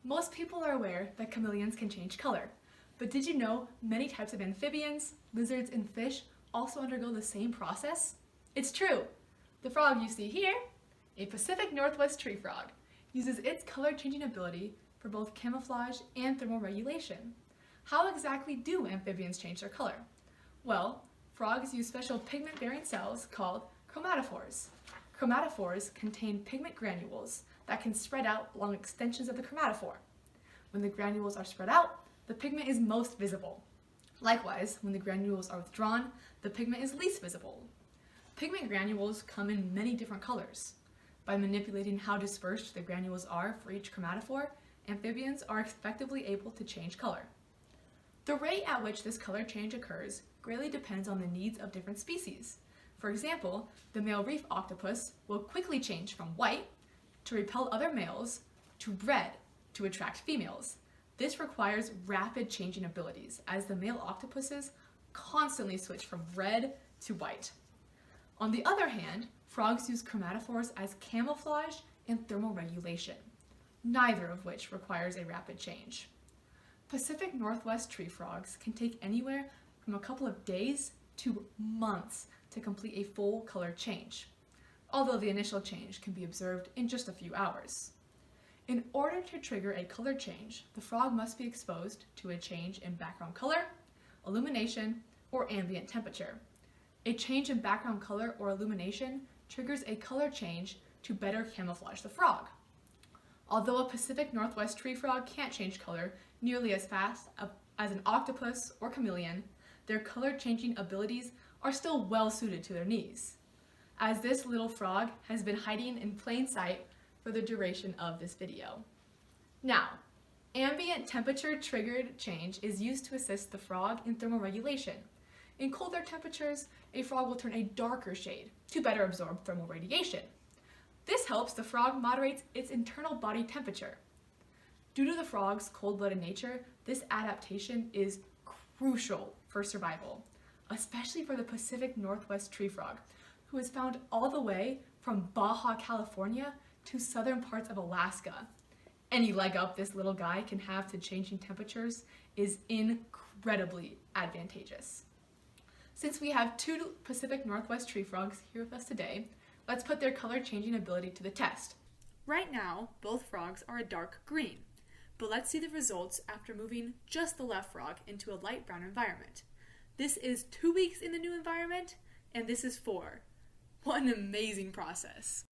Most people are aware that chameleons can change color, but did you know many types of amphibians, lizards, and fish also undergo the same process? It's true! The frog you see here, a Pacific Northwest tree frog, uses its color-changing ability for both camouflage and thermal regulation. How exactly do amphibians change their color? Well, frogs use special pigment-bearing cells called chromatophores. Chromatophores contain pigment granules that can spread out along extensions of the chromatophore. When the granules are spread out, the pigment is most visible. Likewise, when the granules are withdrawn, the pigment is least visible. Pigment granules come in many different colors. By manipulating how dispersed the granules are for each chromatophore, amphibians are effectively able to change color. The rate at which this color change occurs greatly depends on the needs of different species. For example, the male reef octopus will quickly change from white to repel other males to red to attract females. This requires rapid changing abilities, as the male octopuses constantly switch from red to white. On the other hand, frogs use chromatophores as camouflage and thermal regulation, neither of which requires a rapid change. Pacific Northwest tree frogs can take anywhere from a couple of days to months to complete a full color change, although the initial change can be observed in just a few hours. In order to trigger a color change, the frog must be exposed to a change in background color, illumination, or ambient temperature. A change in background color or illumination triggers a color change to better camouflage the frog. Although a Pacific Northwest tree frog can't change color nearly as fast as an octopus or chameleon, their color-changing abilities are still well suited to their needs, as this little frog has been hiding in plain sight for the duration of this video. Now, ambient temperature triggered change is used to assist the frog in thermal regulation. In colder temperatures, a frog will turn a darker shade to better absorb thermal radiation. This helps the frog moderate its internal body temperature. Due to the frog's cold-blooded nature, this adaptation is crucial for survival, especially for the Pacific Northwest tree frog, who is found all the way from Baja California to southern parts of Alaska. Any leg up this little guy can have to changing temperatures is incredibly advantageous. Since we have two Pacific Northwest tree frogs here with us today, let's put their color-changing ability to the test. Right now, both frogs are a dark green, but let's see the results after moving just the left frog into a light brown environment. This is 2 weeks in the new environment, and this is 4. What an amazing process!